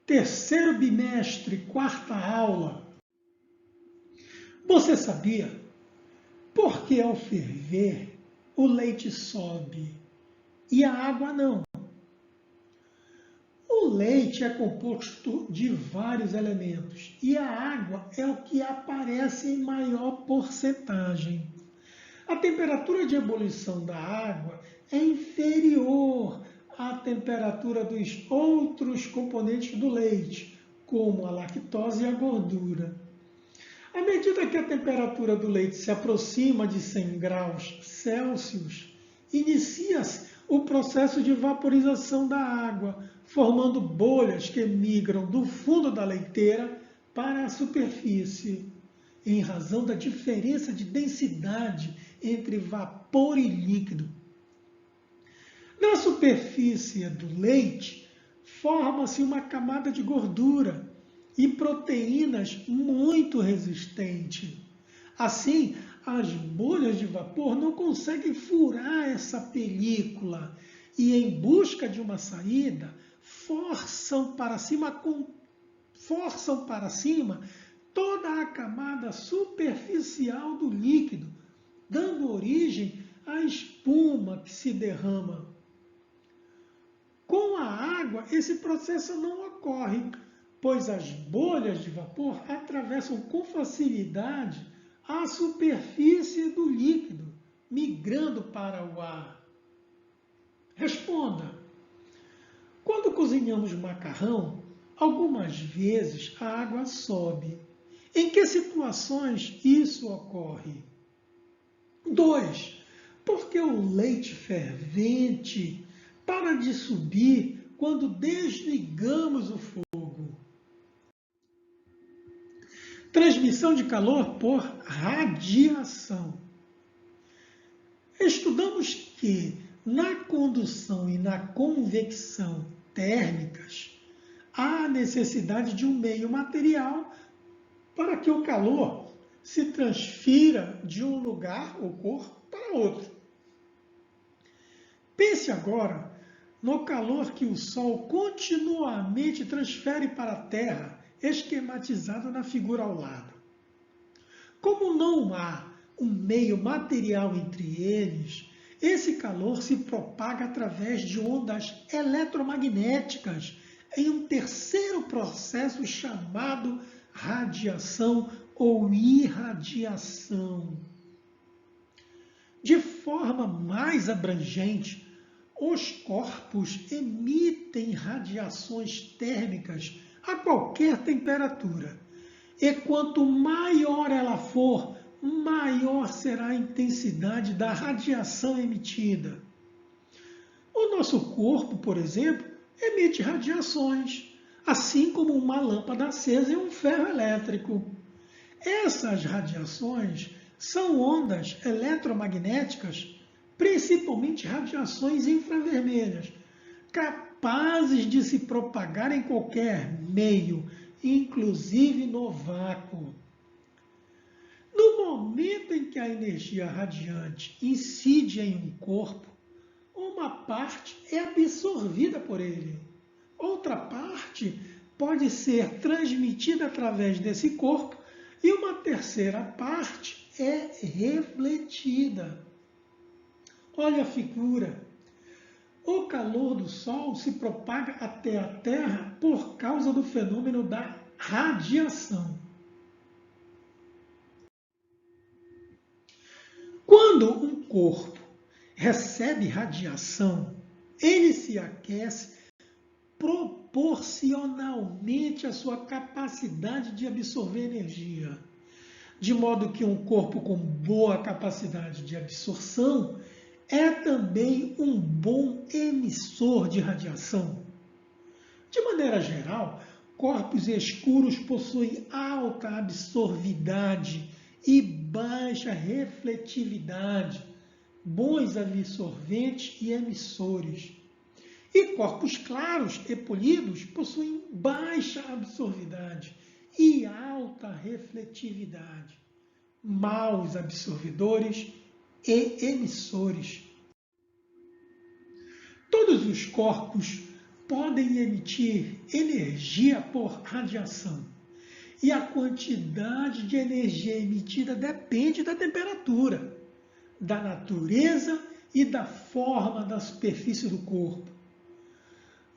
terceiro bimestre, quarta aula. Você sabia por que ao ferver o leite sobe e a água não? O leite é composto de vários elementos e a água é o que aparece em maior porcentagem. A temperatura de ebulição da água é inferior à temperatura dos outros componentes do leite, como a lactose e a gordura. À medida que a temperatura do leite se aproxima de 100 graus Celsius, inicia-se o processo de vaporização da água, formando bolhas que migram do fundo da leiteira para a superfície, em razão da diferença de densidade entre vapor e líquido. Na superfície do leite, forma-se uma camada de gordura e proteínas muito resistente. Assim, as bolhas de vapor não conseguem furar essa película e, em busca de uma saída, forçam para cima toda a camada superficial do líquido, dando origem à espuma que se derrama. Com a água, esse processo não ocorre, pois as bolhas de vapor atravessam com facilidade a superfície do líquido, migrando para o ar. Responda. Quando cozinhamos macarrão, algumas vezes a água sobe. Em que situações isso ocorre? 2. Porque o leite fervente para de subir quando desligamos o fogo. Transmissão de calor por radiação. Estudamos que na condução e na convecção térmicas há necessidade de um meio material para que o calor se transfira de um lugar, o corpo, para outro. Pense agora no calor que o Sol continuamente transfere para a Terra, esquematizado na figura ao lado. Como não há um meio material entre eles, esse calor se propaga através de ondas eletromagnéticas em um terceiro processo chamado radiação ou irradiação. De forma mais abrangente, os corpos emitem radiações térmicas a qualquer temperatura. E quanto maior ela for, maior será a intensidade da radiação emitida. O nosso corpo, por exemplo, emite radiações, assim como uma lâmpada acesa e um ferro elétrico. Essas radiações são ondas eletromagnéticas, principalmente radiações infravermelhas, capazes de se propagar em qualquer meio, inclusive no vácuo. No momento em que a energia radiante incide em um corpo, uma parte é absorvida por ele. Outra parte pode ser transmitida através desse corpo e uma terceira parte é refletida. Olha a figura. O calor do Sol se propaga até a Terra por causa do fenômeno da radiação. Quando um corpo recebe radiação, ele se aquece proporcionalmente à sua capacidade de absorver energia. De modo que um corpo com boa capacidade de absorção é também um bom emissor de radiação. De maneira geral, corpos escuros possuem alta absorvidade e baixa refletividade, bons absorventes e emissores. E corpos claros e polidos possuem baixa absorvidade e alta refletividade, maus absorvedores e emissores. Todos os corpos podem emitir energia por radiação. E a quantidade de energia emitida depende da temperatura, da natureza e da forma da superfície do corpo.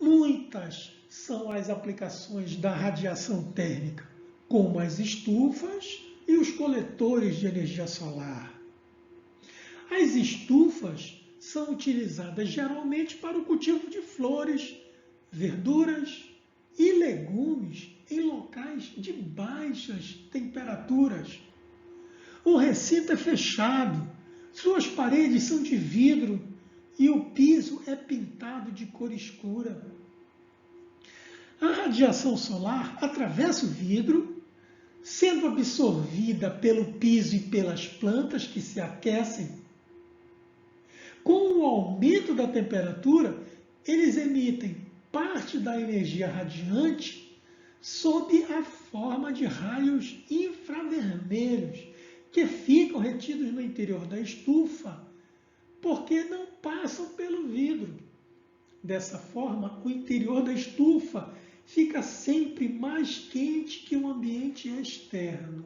Muitas são as aplicações da radiação térmica, como as estufas e os coletores de energia solar. As estufas são utilizadas geralmente para o cultivo de flores, verduras e legumes em locais de baixas temperaturas. O recinto é fechado, suas paredes são de vidro e o piso é pintado de cor escura. A radiação solar atravessa o vidro, sendo absorvida pelo piso e pelas plantas que se aquecem. Com o aumento da temperatura, eles emitem parte da energia radiante sob a forma de raios infravermelhos, que ficam retidos no interior da estufa, porque não passam pelo vidro. Dessa forma, o interior da estufa fica sempre mais quente que o ambiente externo.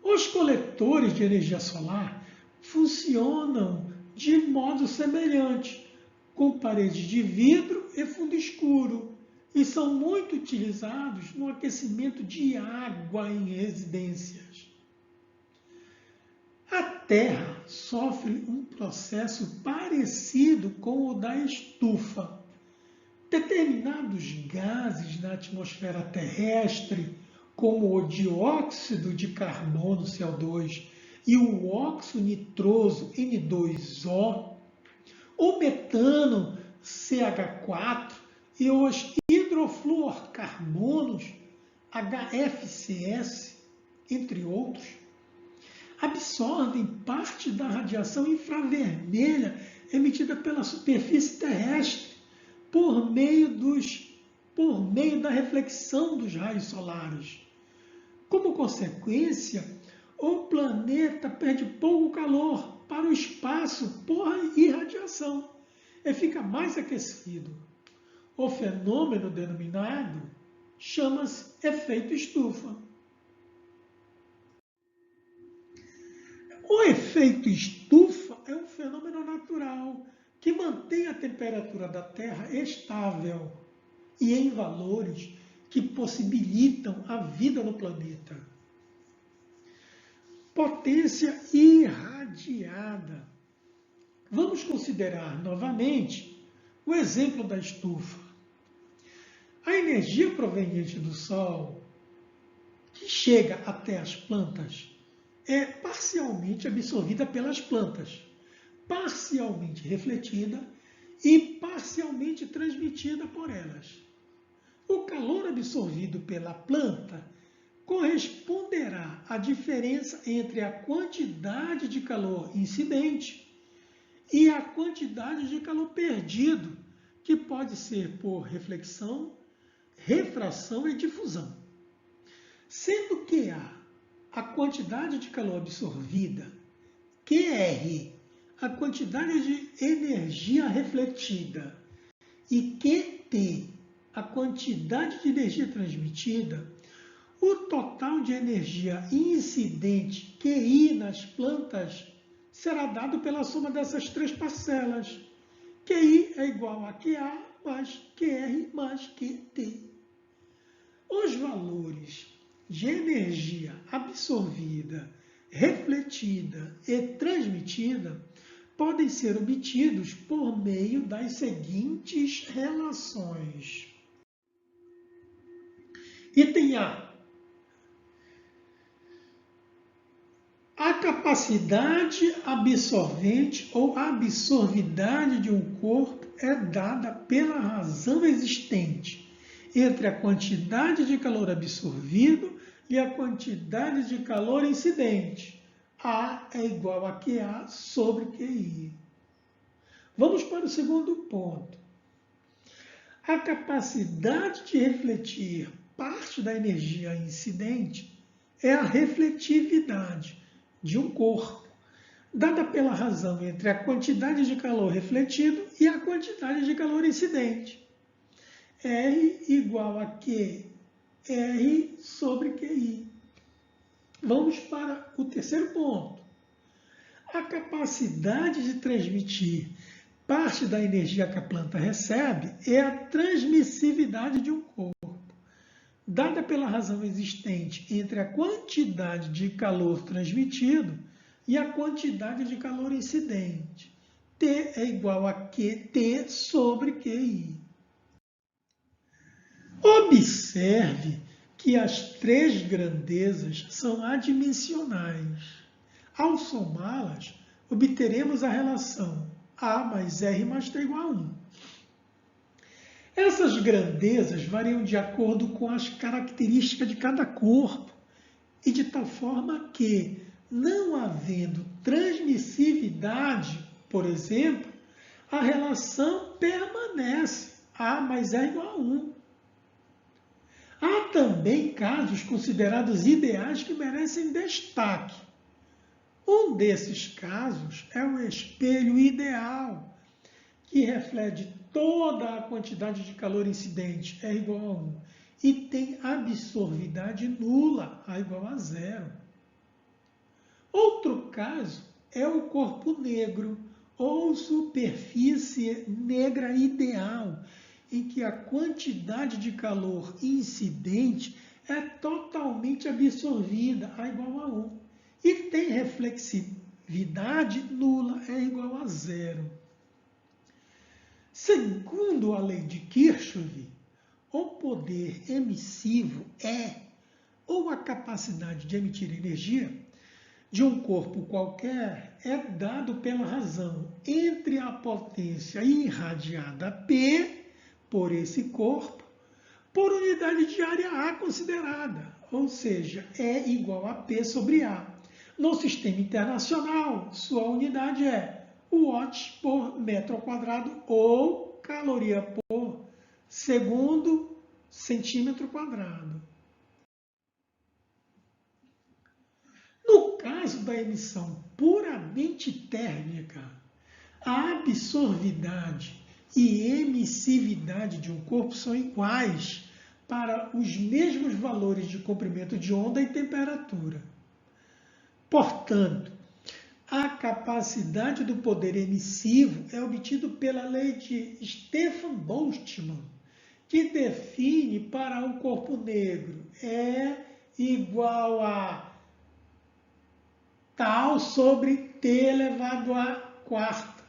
Os coletores de energia solar funcionam de modo semelhante, com paredes de vidro e fundo escuro, e são muito utilizados no aquecimento de água em residências. A Terra sofre um processo parecido com o da estufa. Determinados gases na atmosfera terrestre, como o dióxido de carbono, CO2, e o óxido nitroso, N2O, o metano, CH4, e os hidrofluorcarbonos, HFCS, entre outros, absorvem parte da radiação infravermelha emitida pela superfície terrestre por meio da reflexão dos raios solares. Como consequência, o planeta perde pouco calor para o espaço por irradiação e fica mais aquecido. O fenômeno denominado chama-se efeito estufa. O efeito estufa é um fenômeno natural que mantém a temperatura da Terra estável e em valores que possibilitam a vida no planeta. Potência irradiada. Vamos considerar novamente o exemplo da estufa. A energia proveniente do Sol, que chega até as plantas, é parcialmente absorvida pelas plantas, parcialmente refletida e parcialmente transmitida por elas. O calor absorvido pela planta corresponderá à diferença entre a quantidade de calor incidente e a quantidade de calor perdido, que pode ser por reflexão, refração e difusão. Sendo que a quantidade de calor absorvida, QR, a quantidade de energia refletida, e QT, a quantidade de energia transmitida, o total de energia incidente, QI, nas plantas, será dado pela soma dessas três parcelas. QI é igual a QA mais QR mais QT. Os valores de energia absorvida, refletida e transmitida podem ser obtidos por meio das seguintes relações. Item A. A capacidade absorvente ou absorvidade de um corpo é dada pela razão existente entre a quantidade de calor absorvido e a quantidade de calor incidente. A é igual a QA sobre QI. Vamos para o segundo ponto. A capacidade de refletir parte da energia incidente é a refletividade de um corpo. dada pela razão entre a quantidade de calor refletido e a quantidade de calor incidente. R igual a Q, R sobre QI. Vamos para o terceiro ponto. A capacidade de transmitir parte da energia que a planta recebe é a transmissividade de um corpo, dada pela razão existente entre a quantidade de calor transmitido e a quantidade de calor incidente. T é igual a QT sobre QI. Observe que as três grandezas são adimensionais. Ao somá-las, obteremos a relação A mais R mais T igual a 1. Essas grandezas variam de acordo com as características de cada corpo e de tal forma que, não havendo transmissividade, por exemplo, a relação permanece, A mais R igual a 1. Há também casos considerados ideais que merecem destaque. Um desses casos é o espelho ideal, que reflete toda a quantidade de calor incidente, R igual a 1, e tem absorvidade nula, A igual a 0. Outro caso é o corpo negro, ou superfície negra ideal, em que a quantidade de calor incidente é totalmente absorvida, A igual a 1, e tem reflexividade nula, E igual a 0. Segundo a lei de Kirchhoff, o poder emissivo ou a capacidade de emitir energia de um corpo qualquer é dado pela razão entre a potência irradiada P por esse corpo, por unidade de área A considerada, ou seja, E igual a P sobre A. No sistema internacional, sua unidade é watts por metro quadrado ou caloria por segundo centímetro quadrado. No caso da emissão puramente térmica, a absorvidade e emissividade de um corpo são iguais para os mesmos valores de comprimento de onda e temperatura. Portanto, a capacidade do poder emissivo é obtida pela lei de Stefan-Boltzmann, que define para um corpo negro E igual a tal sobre T elevado à quarta.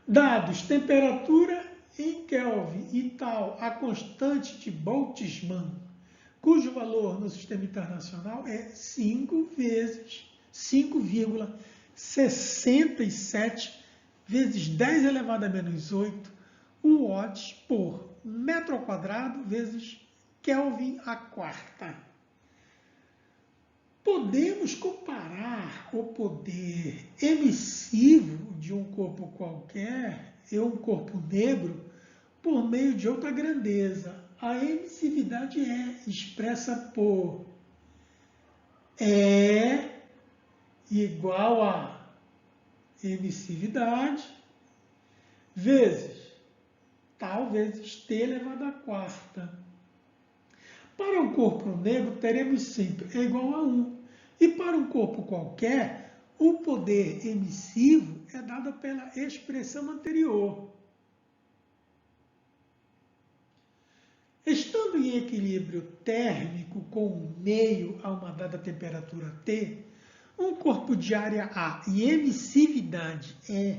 Dados temperatura em Kelvin e tal a constante de Boltzmann, cujo valor no sistema internacional é 5,67 vezes 10 elevado a menos 8 watts por metro quadrado vezes Kelvin a quarta. Podemos comparar o poder emissivo de um corpo qualquer e um corpo negro por meio de outra grandeza. A emissividade é expressa por E igual a emissividade vezes tal vezes T elevado à quarta. Para um corpo negro, teremos sempre E igual a 1. E para um corpo qualquer, o poder emissivo é dado pela expressão anterior. Estando em equilíbrio térmico com um meio a uma dada temperatura T, um corpo de área A e emissividade E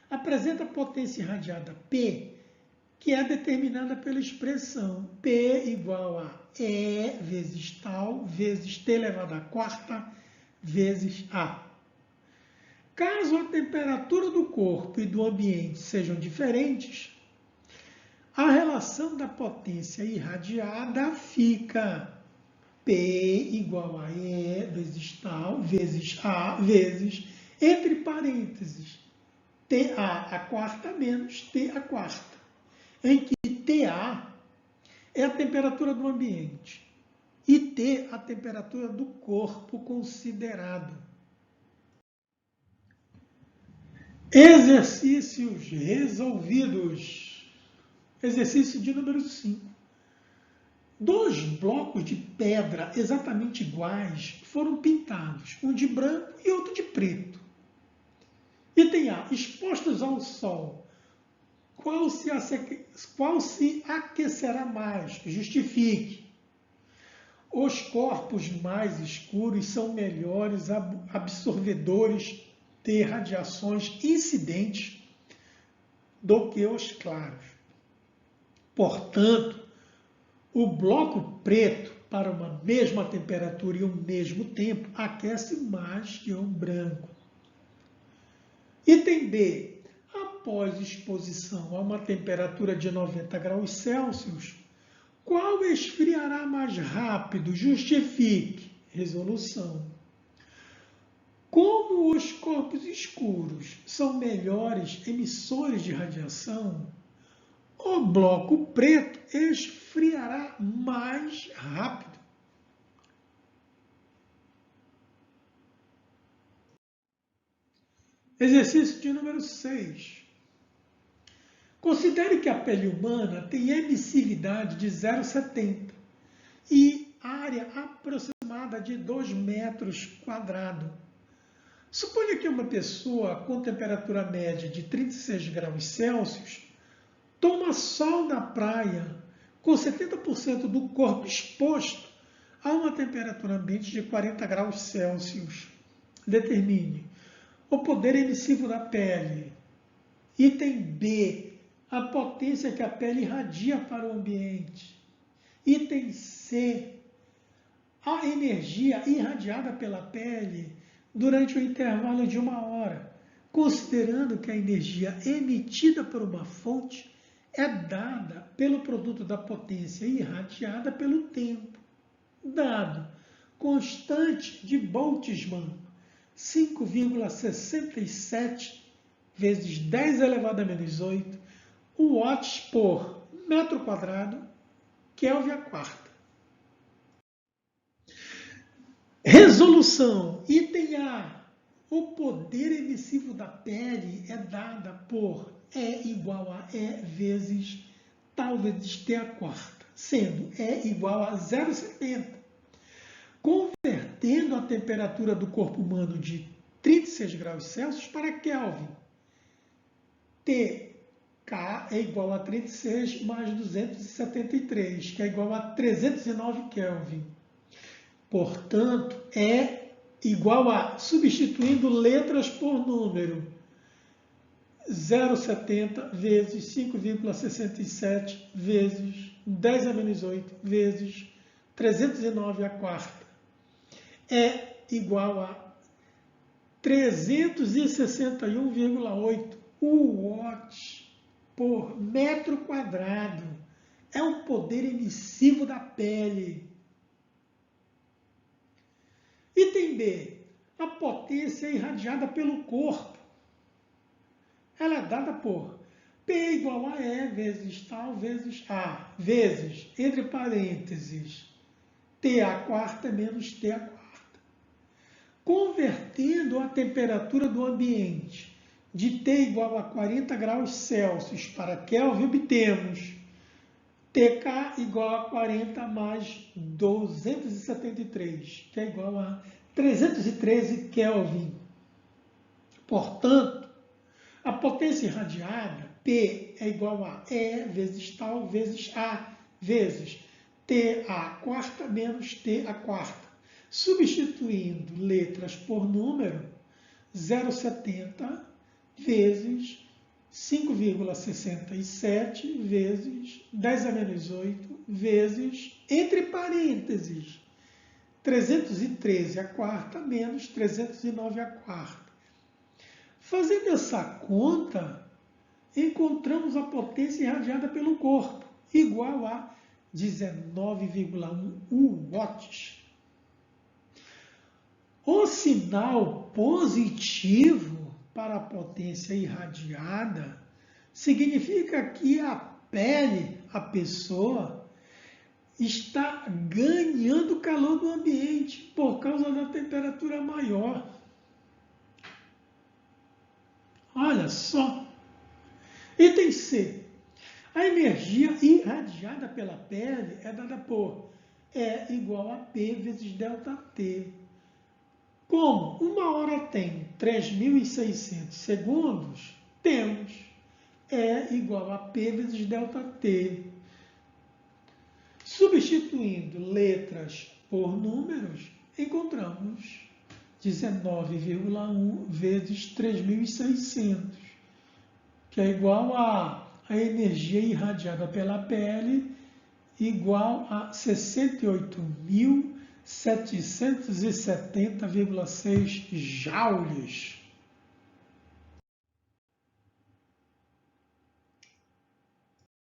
apresenta potência irradiada P, que é determinada pela expressão P igual a E vezes tal vezes T elevado à quarta vezes A. Caso a temperatura do corpo e do ambiente sejam diferentes, a relação da potência irradiada fica P igual a E vezes tal vezes A vezes, entre parênteses, TA a quarta menos T a quarta, em que TA é a temperatura do ambiente, e ter a temperatura do corpo considerado. Exercícios resolvidos. Exercício de número 5. 2 blocos de pedra exatamente iguais foram pintados, um de branco e outro de preto. Item A. Expostos ao sol, qual se aquecerá mais? Justifique. Os corpos mais escuros são melhores absorvedores de radiações incidentes do que os claros. Portanto, o bloco preto, para uma mesma temperatura e o mesmo tempo, aquece mais que o branco. Item B. Após exposição a uma temperatura de 90 graus Celsius, qual esfriará mais rápido? Justifique. Resolução. Como os corpos escuros são melhores emissores de radiação, o bloco preto esfriará mais rápido. Exercício de número 6. Considere que a pele humana tem emissividade de 0,70 e área aproximada de 2 metros quadrados. Suponha que uma pessoa com temperatura média de 36 graus Celsius toma sol na praia com 70% do corpo exposto a uma temperatura ambiente de 40 graus Celsius. Determine o poder emissivo da pele. Item B. A potência que a pele irradia para o ambiente. Item C. A energia irradiada pela pele durante o intervalo de 1 hora, considerando que a energia emitida por uma fonte é dada pelo produto da potência irradiada pelo tempo. Dado constante de Boltzmann, 5,67 vezes 10 elevado a menos 8 watts por metro quadrado, Kelvin a quarta. Resolução. Item A. O poder emissivo da pele é dada por E igual a E vezes tal vezes T a quarta, sendo E igual a 0,70. Convertendo a temperatura do corpo humano de 36 graus Celsius para Kelvin. TK é igual a 36 mais 273, que é igual a 309 Kelvin. Portanto, é igual a, substituindo letras por número, 0,70 vezes 5,67 vezes 10 a menos 8 vezes 309 a quarta. É igual a 361,8 watts por metro quadrado. É o poder emissivo da pele. Item B. A potência irradiada pelo corpo. Ela é dada por P igual a E vezes tal vezes A, vezes, entre parênteses, T a quarta menos T a quarta. Convertendo a temperatura do ambiente de T igual a 40 graus Celsius para Kelvin, obtemos TK igual a 40 mais 273, que é igual a 313 Kelvin. Portanto, a potência irradiada, P, é igual a E vezes tal vezes A, vezes T a quarta menos T a quarta. Substituindo letras por número, 0,70 vezes 5,67 vezes 10 a menos 8 vezes, entre parênteses, 313 a quarta menos 309 a quarta. Fazendo essa conta, encontramos a potência irradiada pelo corpo, igual a 19,1 watts. O sinal positivo para a potência irradiada significa que a pele, a pessoa, está ganhando calor do ambiente por causa da temperatura maior. Olha só. Item C. A energia irradiada pela pele é dada por E igual a P vezes ΔT. Como 1 hora tem 3.600 segundos, temos E igual a P vezes ΔT. Substituindo letras por números, encontramos 19,1 vezes 3.600, que é igual a energia irradiada pela pele, igual a 68.770,6 joules.